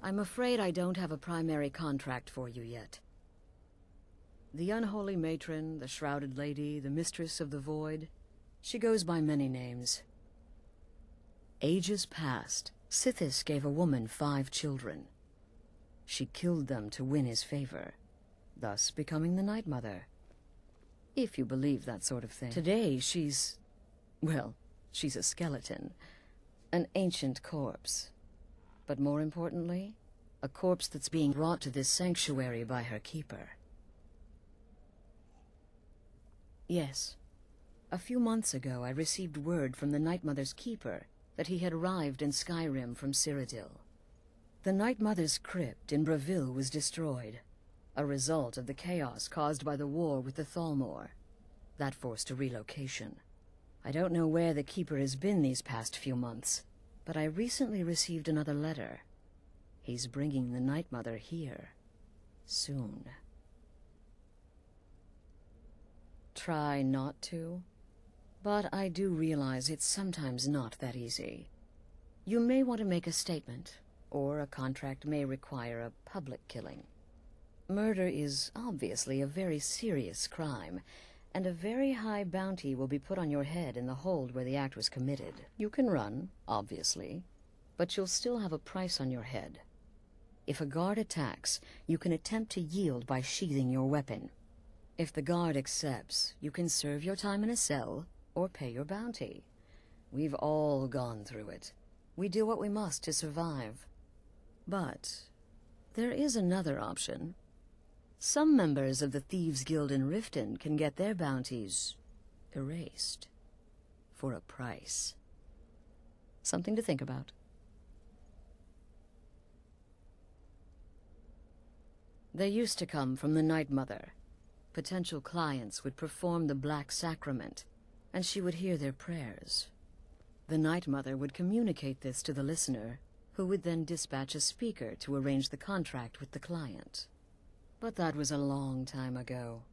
I'm afraid I don't have a primary contract for you yet. The unholy matron, the shrouded lady, the mistress of the void, she goes by many names. Ages past, Sithis gave a woman 5 children. She killed them to win his favor, thus becoming the Night Mother. If you believe that sort of thing. Today, she's... well, she's a skeleton. An ancient corpse. But more importantly, a corpse that's being brought to this sanctuary by her keeper. Yes. A few months ago, I received word from the Night Mother's keeper that he had arrived in Skyrim from Cyrodiil. The Night Mother's crypt in Bravil was destroyed, a result of the chaos caused by the war with the Thalmor. That forced a relocation. I don't know where the keeper has been these past few months, but I recently received another letter. He's bringing the Night Mother here. Soon. Try not to, but I do realize it's sometimes not that easy. You may want to make a statement, or a contract may require a public killing. Murder is obviously a very serious crime, and a very high bounty will be put on your head in the hold where the act was committed. You can run, obviously, but you'll still have a price on your head. If a guard attacks, you can attempt to yield by sheathing your weapon. If the guard accepts, you can serve your time in a cell, or pay your bounty. We've all gone through it. We do what we must to survive. But there is another option. Some members of the Thieves' Guild in Riften can get their bounties erased for a price. Something to think about. They used to come from the Night Mother. Potential clients would perform the Black Sacrament, and she would hear their prayers. The Night Mother would communicate this to the listener, who would then dispatch a speaker to arrange the contract with the client. But that was a long time ago.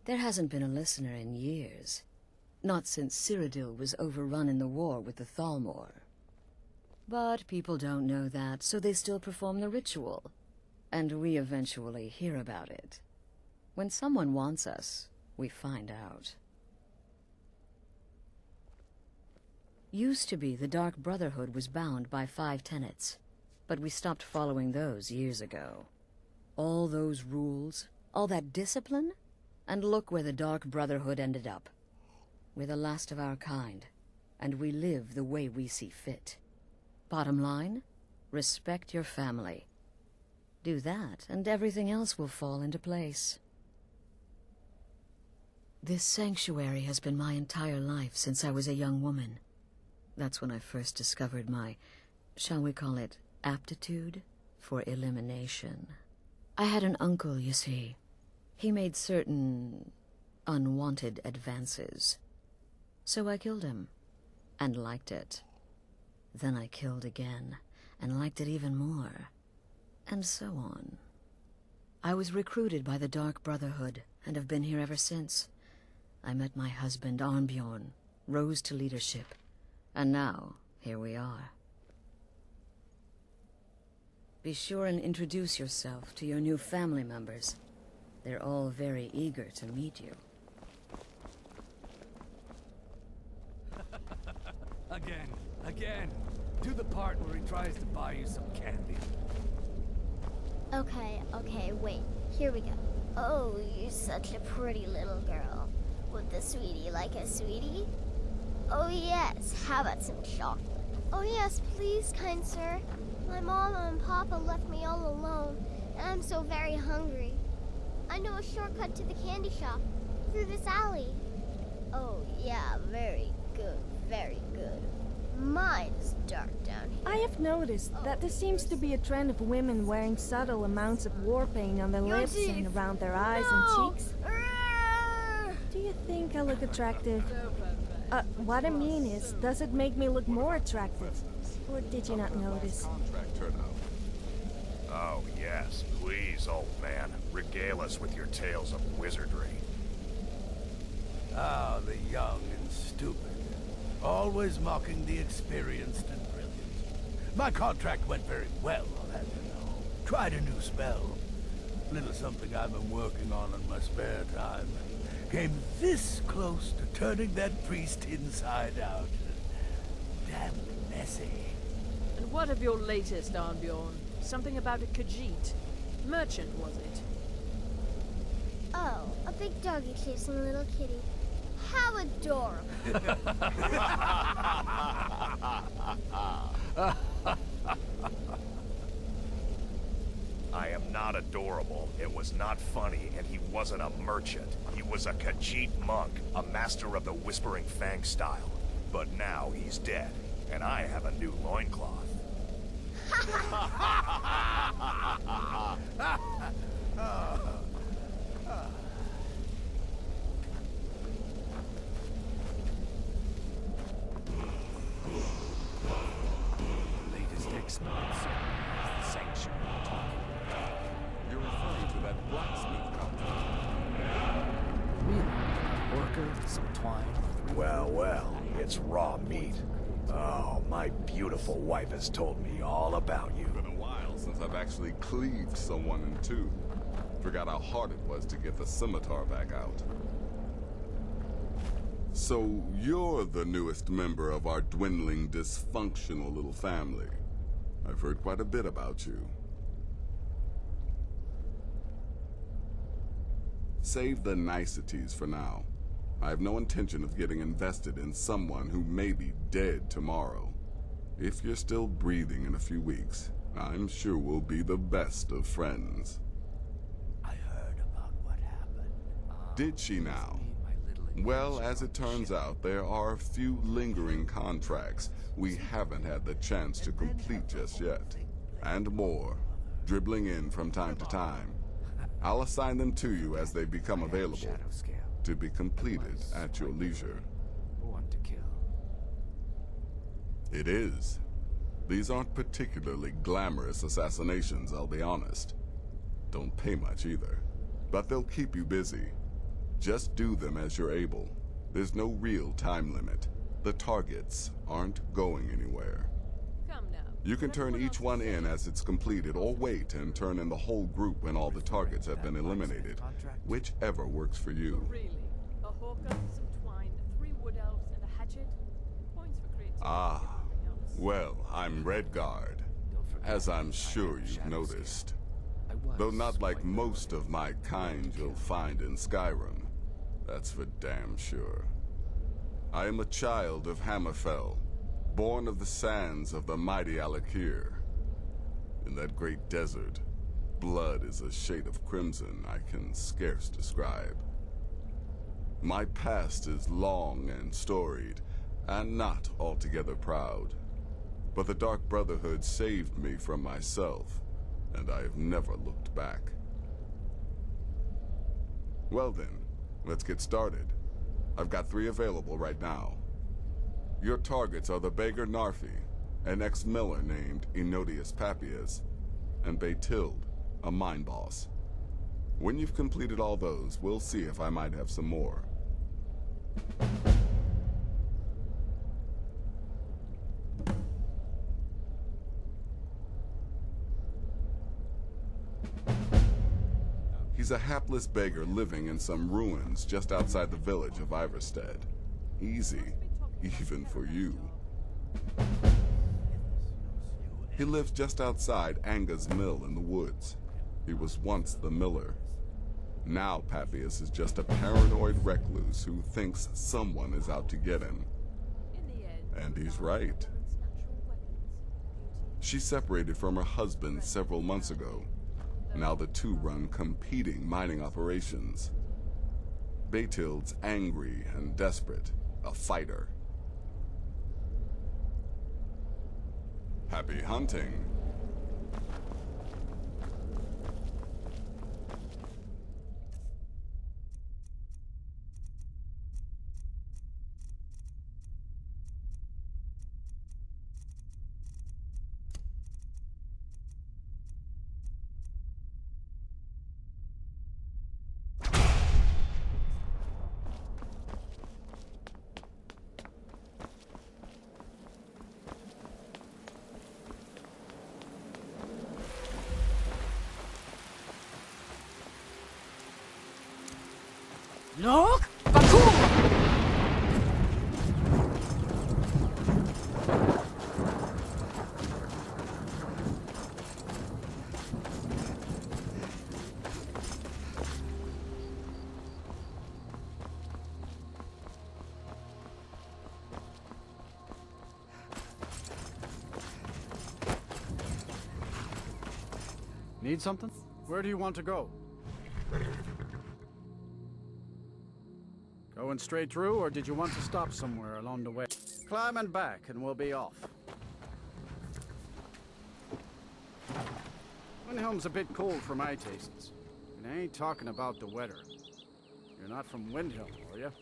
There hasn't been a listener in years. Not since Cyrodiil was overrun in the war with the Thalmor. But people don't know that, so they still perform the ritual. And we eventually hear about it. When someone wants us, we find out. Used to be the Dark Brotherhood was bound by 5 tenets, but we stopped following those years ago. All those rules, all that discipline, and look where the Dark Brotherhood ended up. We're the last of our kind, and we live the way we see fit. Bottom line, respect your family. Do that, and everything else will fall into place. This sanctuary has been my entire life since I was a young woman. That's when I first discovered my, shall we call it, aptitude for elimination. I had an uncle, you see. He made certain unwanted advances. So I killed him, and liked it. Then I killed again, and liked it even more. And so on. I was recruited by the Dark Brotherhood, and have been here ever since. I met my husband, Arnbjorn, rose to leadership, and now, here we are. Be sure and introduce yourself to your new family members. They're all very eager to meet you. Again. Do the part where he tries to buy you some candy. Okay, wait. Here we go. Oh, you're such a pretty little girl. Would the sweetie like a sweetie? Oh yes, how about some chocolate? Oh yes, please, kind sir. My mama and papa left me all alone, and I'm so very hungry. I know a shortcut to the candy shop, through this alley. Oh yeah, very good, very good. Mine's dark down here. I have noticed that there seems to be a trend of women wearing subtle amounts of war paint on their lips and around their eyes and cheeks. Do you think I look attractive? What I mean is, does it make me look more attractive? Or did you not notice? Oh, yes. Please, old man. Regale us with your tales of wizardry. Ah, the young and stupid. Always mocking the experienced and brilliant. My contract went very well, I'll have you know. tried a new spell. Little something I've been working on in my spare time. And came this close to turning that priest inside out. Damn messy. And what of your latest, Arnbjorn? Something about a Khajiit. Merchant, was it? Oh, a big doggy chasing a little kitty. How adorable. I am not adorable. It was not funny, and he wasn't a merchant. He was a Khajiit monk, a master of the Whispering Fang style. But now he's dead, and I have a new loincloth. Latest exploits. The sanctuary talking. You're referring to that blacksmith contract. Really? A worker, some twine. Well, it's raw meat. Oh, my beautiful wife has told me all about you. Been a while since I've actually cleaved someone in two. Forgot how hard it was to get the scimitar back out. So, you're the newest member of our dwindling, dysfunctional little family. I've heard quite a bit about you. Save the niceties for now. I have no intention of getting invested in someone who may be dead tomorrow. If you're still breathing in a few weeks, I'm sure we'll be the best of friends. I heard about what happened. Did she now? My little Well, as it turns out, there are a few lingering contracts we haven't had the chance to complete just yet. And more, dribbling in from time to time. I'll assign them to you as they become available, shadow scale. to be completed at your leisure. Born to kill. It is. These aren't particularly glamorous assassinations, I'll be honest. Don't pay much either. But they'll keep you busy. Just do them as you're able. There's no real time limit. The targets aren't going anywhere. Come now. You can turn each one in as it's completed, or wait and turn in the whole group when all the targets have been eliminated. Whichever works for you. Really? A hawker, some twine, 3 wood elves, and a hatchet? Points for creativity. Ah, if nothing else. well, I'm Redguard, as I'm sure you've noticed. Though not like most of my kind you'll find in Skyrim. That's for damn sure. I am a child of Hammerfell, born of the sands of the mighty Alakir. In that great desert, blood is a shade of crimson I can scarce describe. My past is long and storied, and not altogether proud. But the Dark Brotherhood saved me from myself, and I have never looked back. Well then, let's get started. I've got 3 available right now. Your targets are the beggar Narfi, an ex-miller named Enodius Papias, and Beytild, a mine boss. When you've completed all those, we'll see if I might have some more. He's a hapless beggar living in some ruins just outside the village of Iverstead. Easy, even for you. He lives just outside Anga's mill in the woods. He was once the miller. Now Papias is just a paranoid recluse who thinks someone is out to get him. In the end, And he's right. natural weapons. She separated from her husband several months ago. Now the two run competing mining operations. Beytild's angry and desperate, a fighter. Happy hunting. Look! Bakum! Need something? Where do you want to go? Going straight through, or did you want to stop somewhere along the way? Climbing back, and we'll be off. Windhelm's a bit cold for my tastes. And I ain't talking about the weather. You're not from Windhelm, are you?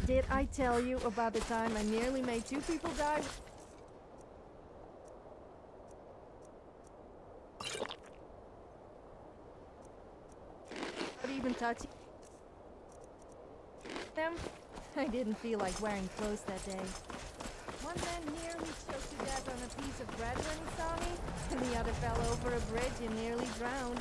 Did I tell you about the time I nearly made 2 people die? Not even touching them? I didn't feel like wearing clothes that day. One man nearly choked to death on a piece of bread when he saw me, and the other fell over a bridge and nearly drowned.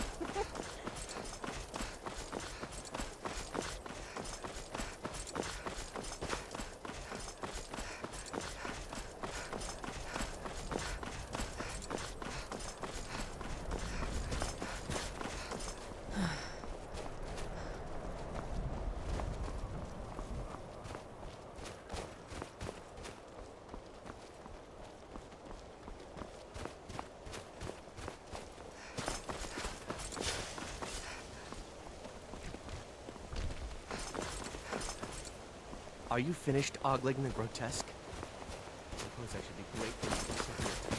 Are you finished ogling the grotesque? I suppose I should be grateful for something to touch me.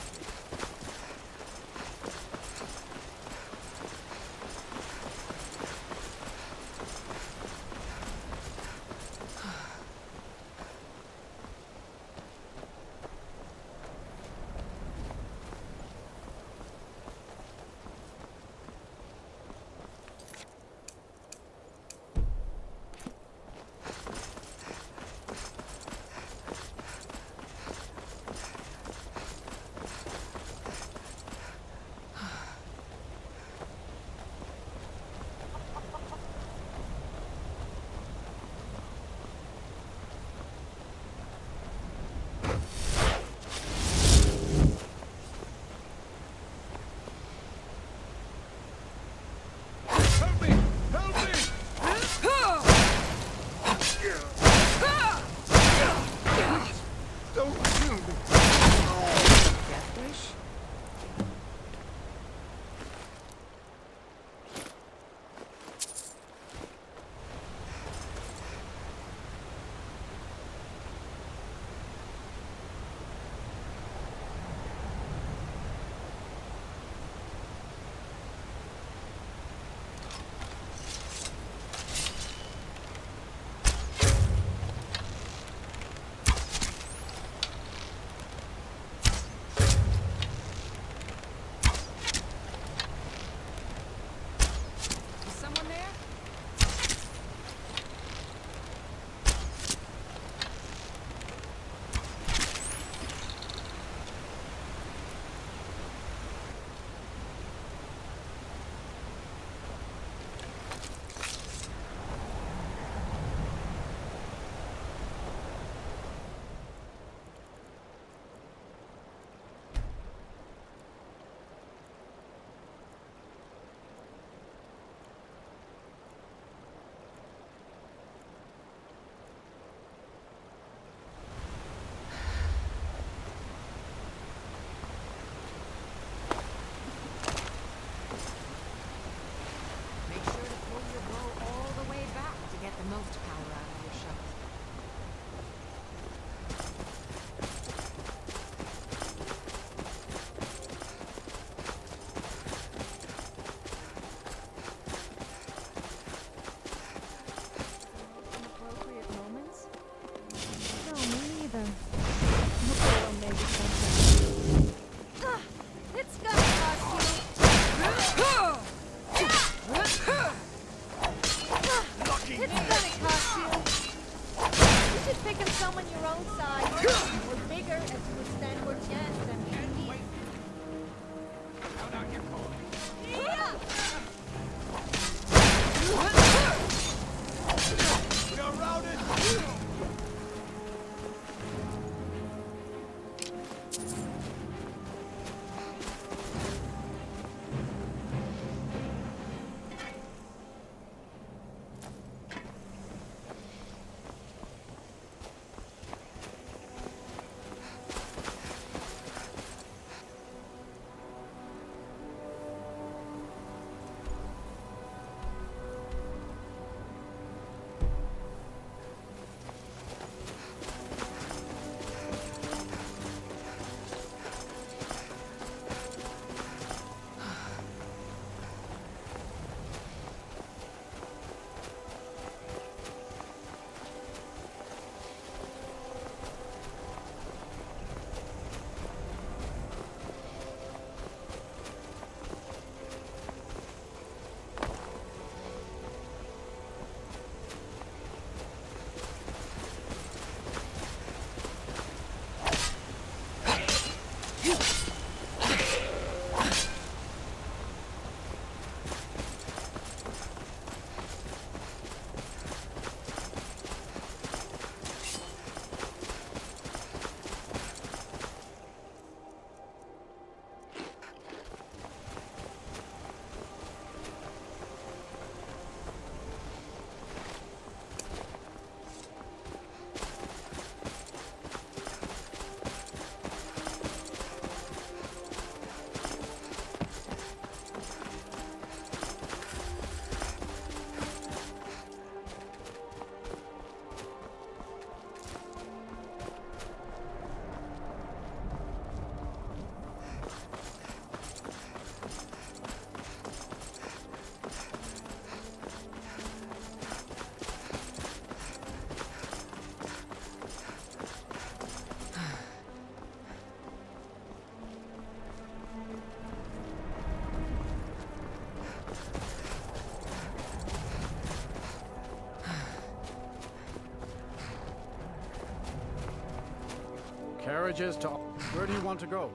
carriages to... Where do you want to go?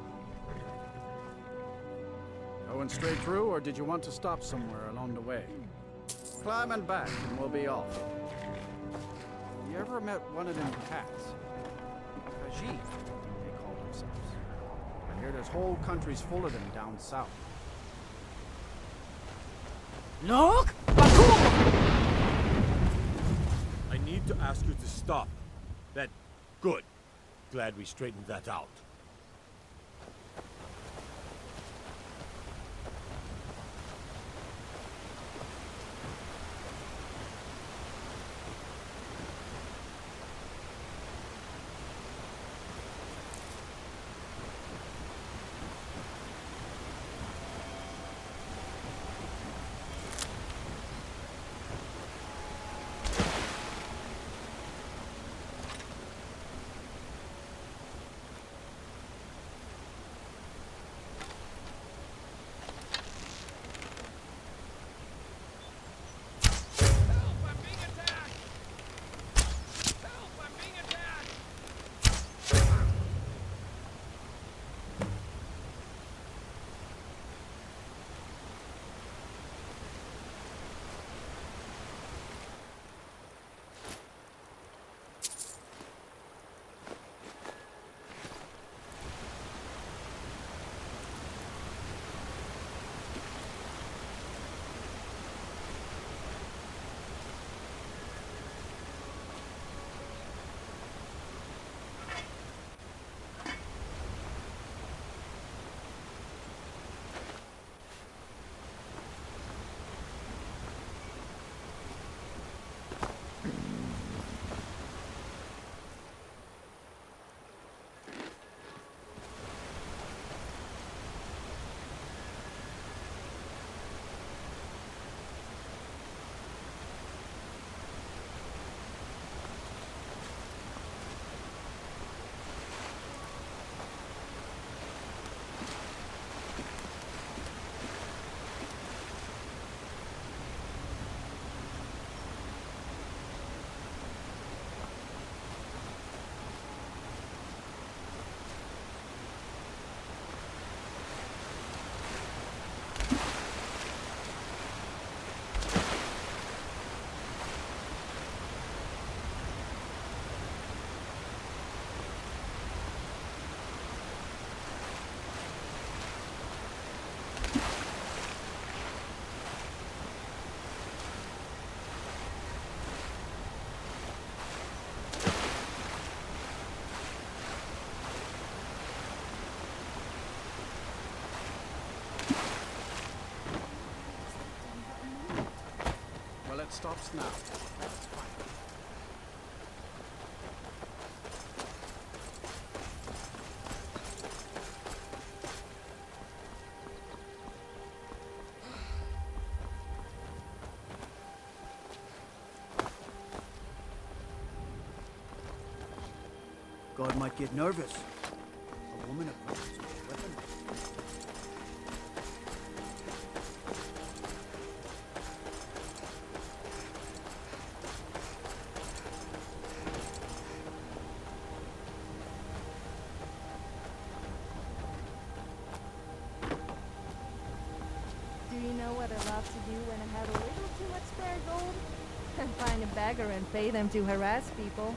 Going straight through, or did you want to stop somewhere along the way? Climbing back, and we'll be off. You ever met one of them cats? Khajiit, they call themselves. I hear there's whole countries full of them down south. Look! I need to ask you to stop. Good. Glad we straightened that out. It stops now. That's fine. God might get nervous. A woman approaches with a weapon. Do you know what I love to do when I have a little too much spare gold? Find a beggar and pay them to harass people.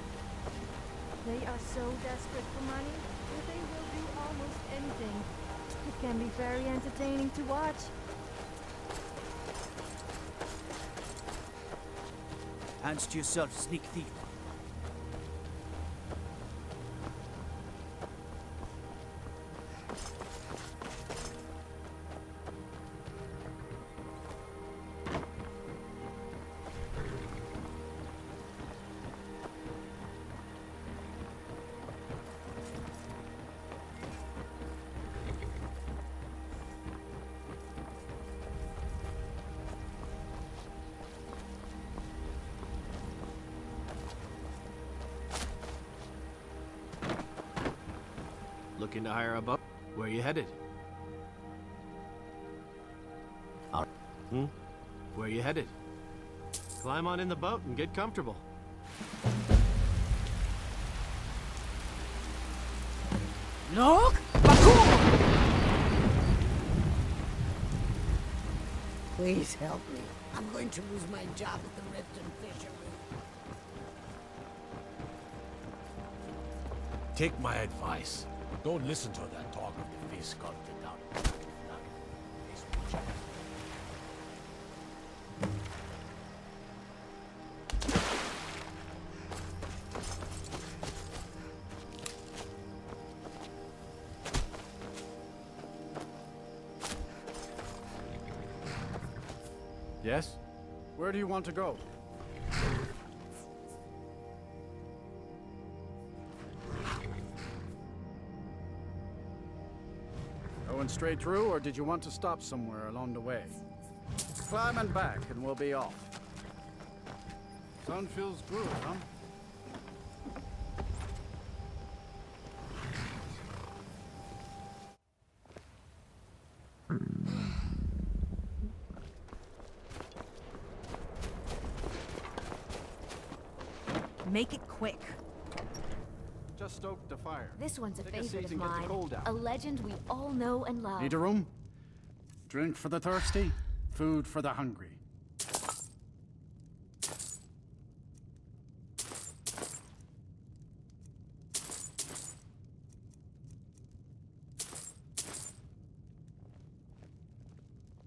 They are so desperate for money that they will do almost anything. It can be very entertaining to watch. Hands to yourself, sneak thief. Looking to hire a boat? Where you headed? Where you headed? Climb on in the boat and get comfortable. Look! Bakur! Please help me. I'm going to lose my job at the Riften Fisherman. Take my advice. Don't listen to that talk of the fish sculpted down. Yes? Where do you want to go? Going straight through, or did you want to stop somewhere along the way? Climb and back, and we'll be off. Sun feels good, huh? Make it quick. Just stoked the fire. This one's a Take a favorite seat of and get the mine. cold out. A legend we all know and love. Need a room? Drink for the thirsty, food for the hungry.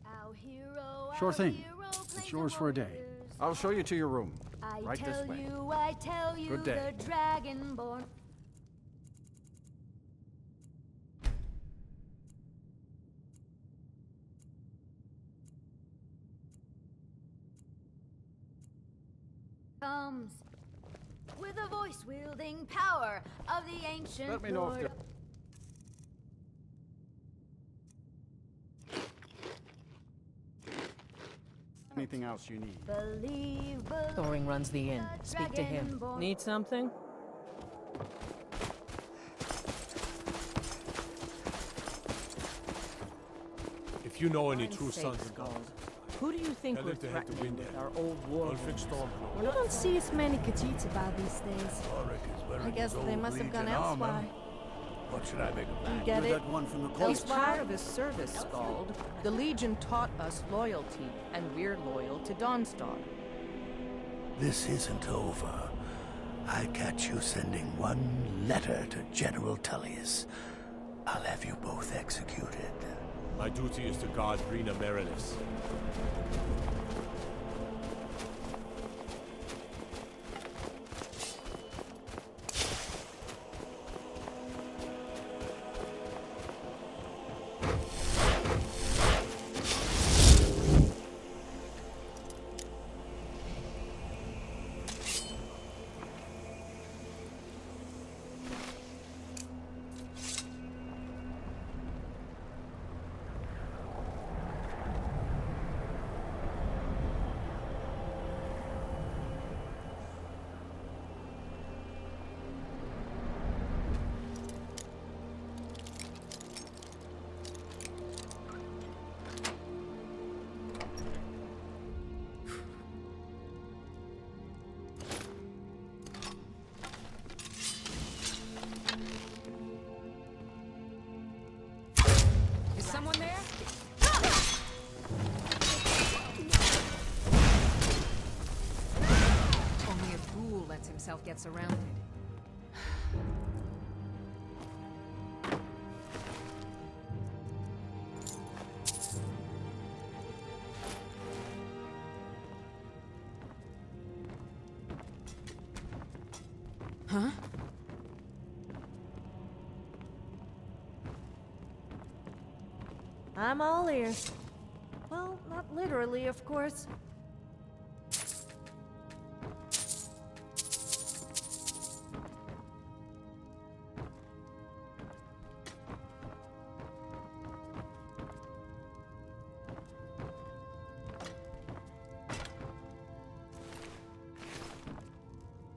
Our hero, Sure our thing. hero, It's plains yours and for a day. warriors. I'll show you to your room. I Right this way. I tell you, Good day. the dragonborn. Comes with a voice wielding power of the ancient Let me know if lord. there... Anything else you need? Believe, Thoring runs the inn. Speak to him. Dragonborn. Need something? If you know any true sons and Scald. daughters, Who do you think tell we're them to head to threatening with Windhead. our old war? I'll fix storm. You don't see as many Khajiits about these days. Ulrich is wearing I guess his they old must have gone Legion armor. elsewhere. What should I make of that? Get You're it? that one from the He's coast. part of his service, Scald. The Legion taught us loyalty, and we're loyal to Dawnstar. This isn't over. I catch you sending one letter to General Tullius. I'll have you both executed. My duty is to guard Rena Merilis. Is someone there? Only a fool lets himself get surrounded. Huh? I'm all ears. Well, not literally, of course.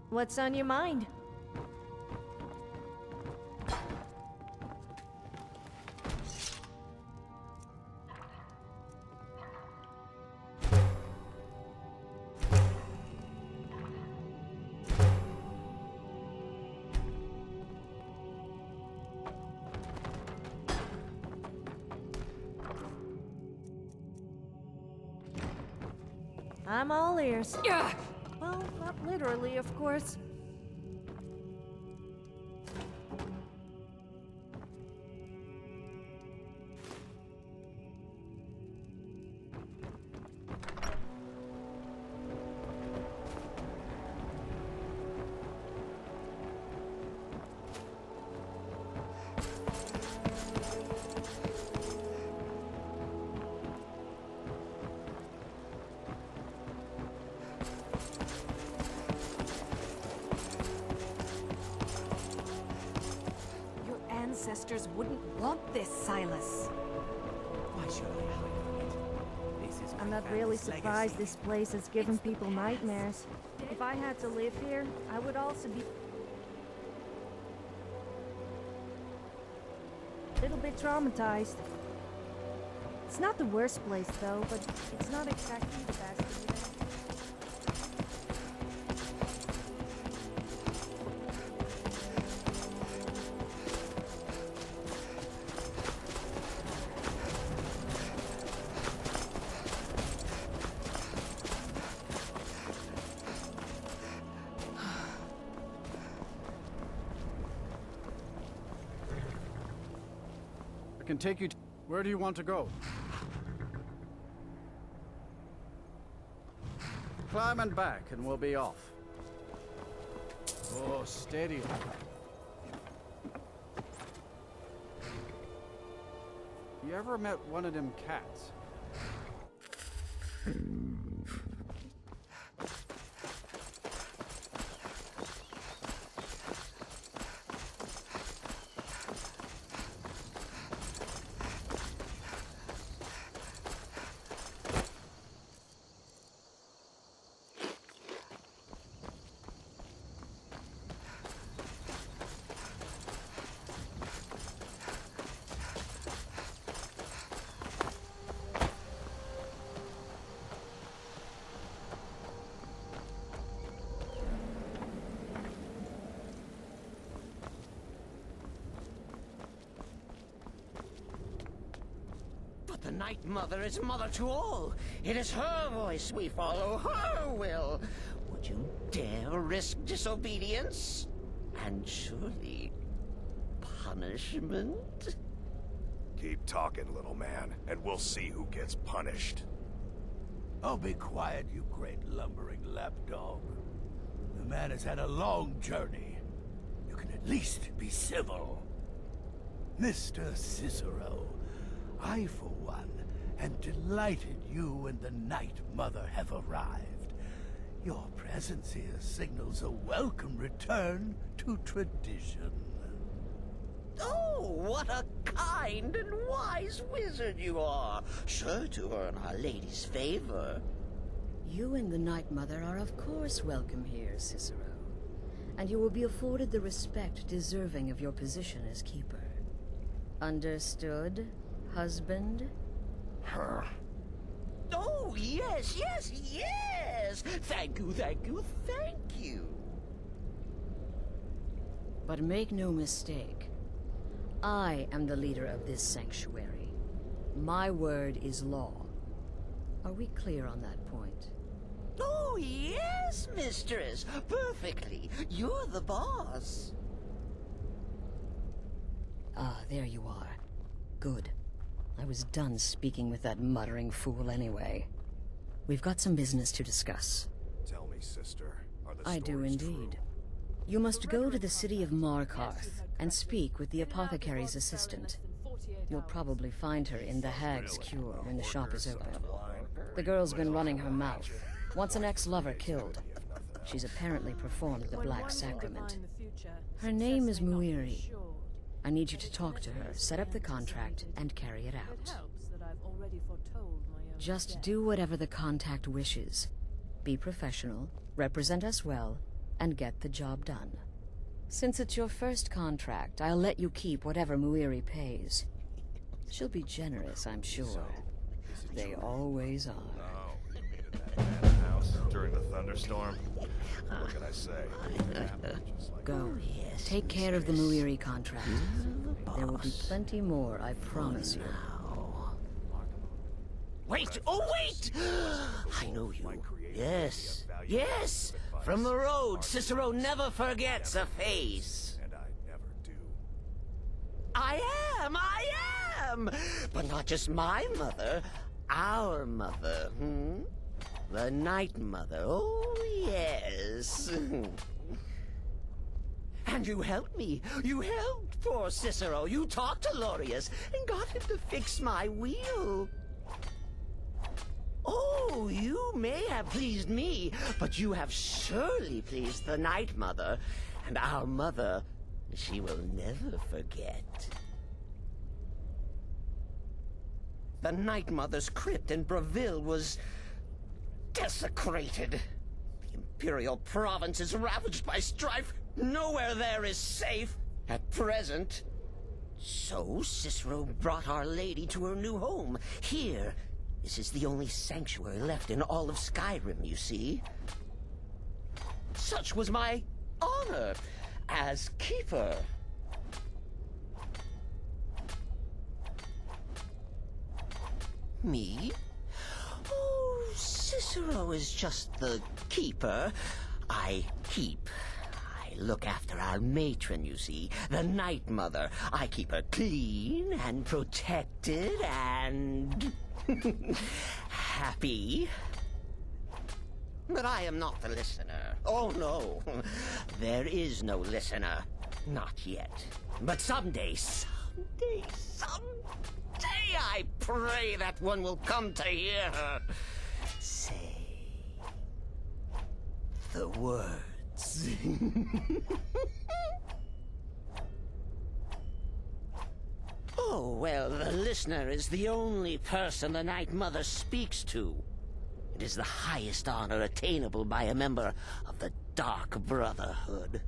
What's on your mind? I'm all ears. Yeah. Well, not literally, of course. Ancestors wouldn't want this, Silas. Why should I hide from it? This is I'm my not really family's surprised legacy. this place has given people nightmares. If I had to live here, I would also be a little bit traumatized. It's not the worst place though, but it's not exactly the best either. I can take you to... Where do you want to go? Climb and back, and we'll be off. Oh, steady. You ever met one of them cats? But the Night Mother is mother to all. It is her voice we follow, her will. Would you dare risk disobedience? And surely punishment? Keep talking, little man, and we'll see who gets punished. Oh, be quiet, you great lumbering lapdog. The man has had a long journey. You can at least be civil. Mr. Cicero, I, for one, am delighted you and the Night Mother have arrived. Your presence here signals a welcome return to tradition. Oh, what a kind and wise wizard you are, sure to earn Our Lady's favor. You and the Night Mother are of course welcome here, Cicero. And you will be afforded the respect deserving of your position as keeper. Understood, husband? Oh, yes, yes, yes! Thank you, thank you, thank you! But make no mistake, I am the leader of this sanctuary. My word is law. Are we clear on that point? Oh, yes, mistress! Perfectly! You're the boss! Ah, there you are. Good. I was done speaking with that muttering fool anyway. We've got some business to discuss. Tell me, sister, are the I do stories indeed. true? You must go to the city of Markarth and speak with the apothecary's assistant. You'll probably find her in the Hag's Cure when the shop is open. The girl's been running her mouth. Wants an ex-lover killed. She's apparently performed the Black Sacrament. Her name is Muiri. I need you to talk to her, set up the contract, and carry it out. Just do whatever the contact wishes. Be professional, represent us well, and get the job done. Since it's your first contract, I'll let you keep whatever Muiri pays. She'll be generous, I'm sure. They always are. Oh, you meet at that manor house during the thunderstorm? What can I say? Go. Take care of the Muiri contract. There will be plenty more, I promise you. Wait! Oh, wait! I know you. Yes. Yes! From the road, Cicero never forgets a face. And I never do. I am! But not just my mother, our mother, The Night Mother, oh yes. And you helped me. You helped poor Cicero. You talked to Lorius and got him to fix my wheel. Oh, you may have pleased me, but you have surely pleased the Night Mother. And our mother, she will never forget. The Night Mother's crypt in Breville was desecrated. The Imperial province is ravaged by strife. Nowhere there is safe at present. So Cicero brought Our Lady to her new home. Here, this is the only sanctuary left in all of Skyrim, you see. Such was my honor as keeper. Me? Oh, Cicero is just the keeper. I keep. I look after our matron, you see, the Night Mother. I keep her clean and protected and happy. But I am not the listener. Oh, no. There is no listener. Not yet. But someday, I pray that one will come to hear her say the words. Oh, well, the listener is the only person the Night Mother speaks to. It is the highest honor attainable by a member of the Dark Brotherhood.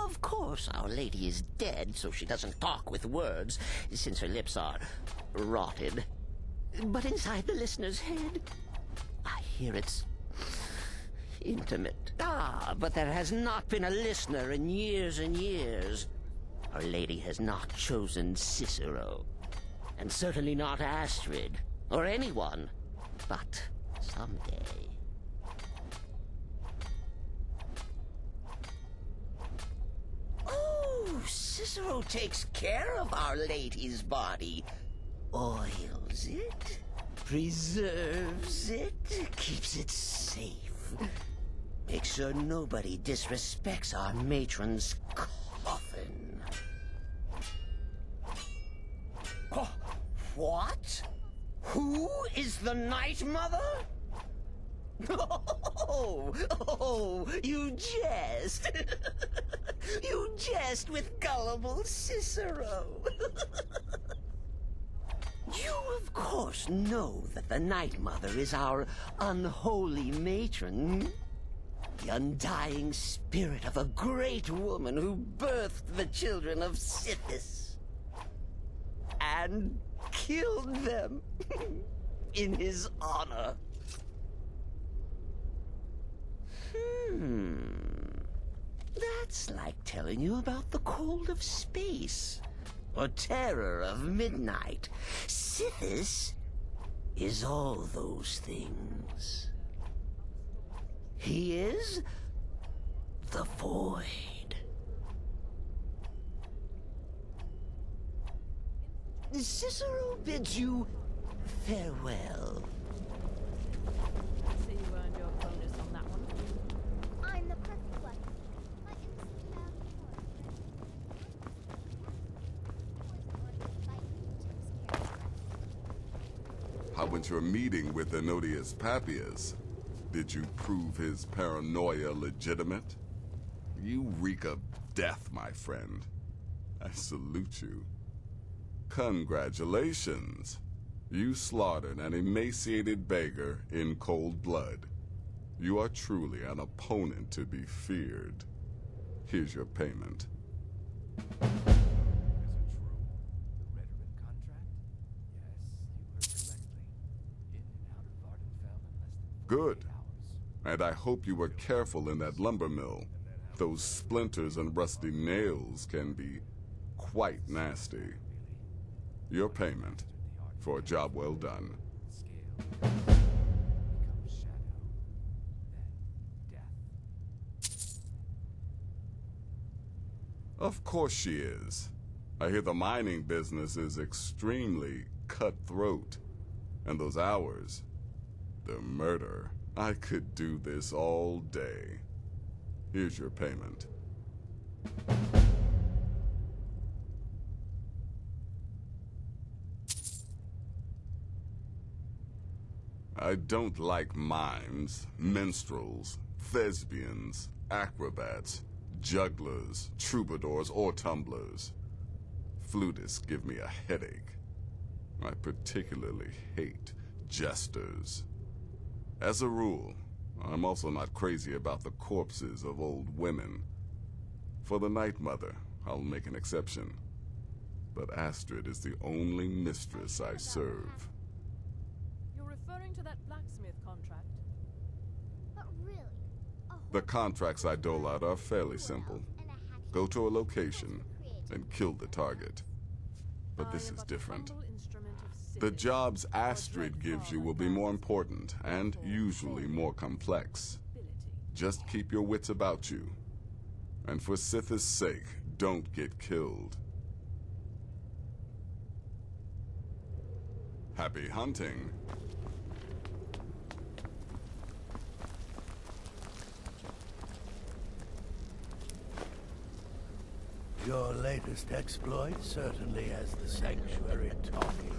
Of course, Our Lady is dead, so she doesn't talk with words, since her lips are rotted. But inside the listener's head, I hear it's intimate. Ah, but there has not been a listener in years and years. Our Lady has not chosen Cicero, and certainly not Astrid, or anyone. But someday... Oh, Cicero takes care of Our Lady's body. Oils it, preserves it, keeps it safe. Makes sure nobody disrespects our matron's coffin. Oh, what? Who is the Night Mother? Oh, you jest. You jest with gullible Cicero. You, of course, know that the Night Mother is our unholy matron. The undying spirit of a great woman who birthed the children of Sithis. And killed them in his honor. That's like telling you about the cold of space, or terror of midnight. Sithis is all those things. He is the void. Cicero bids you farewell. I see you earned your bonus on that one. I'm the perfect one. My instinct How went your meeting with Enodius Papias? Did you prove his paranoia legitimate? You reek of death, my friend. I salute you. Congratulations. You slaughtered an emaciated beggar in cold blood. You are truly an opponent to be feared. Here's your payment. Good. And I hope you were careful in that lumber mill. Those splinters and rusty nails can be quite nasty. Your payment for a job well done. Become shadow, then death. Of course she is. I hear the mining business is extremely cutthroat. And those hours, the murder. I could do this all day. Here's your payment. I don't like mimes, minstrels, thespians, acrobats, jugglers, troubadours, or tumblers. Flutists give me a headache. I particularly hate jesters. As a rule, I'm also not crazy about the corpses of old women. For the Night Mother, I'll make an exception. But Astrid is the only mistress I serve. You're referring to that blacksmith contract? But really, The contracts I dole out are fairly simple. Go to a location and kill the target. But this is different. The jobs Astrid gives you will be more important and usually more complex. Just keep your wits about you. And for Sith's sake, don't get killed. Happy hunting. Your latest exploit certainly has the sanctuary talking.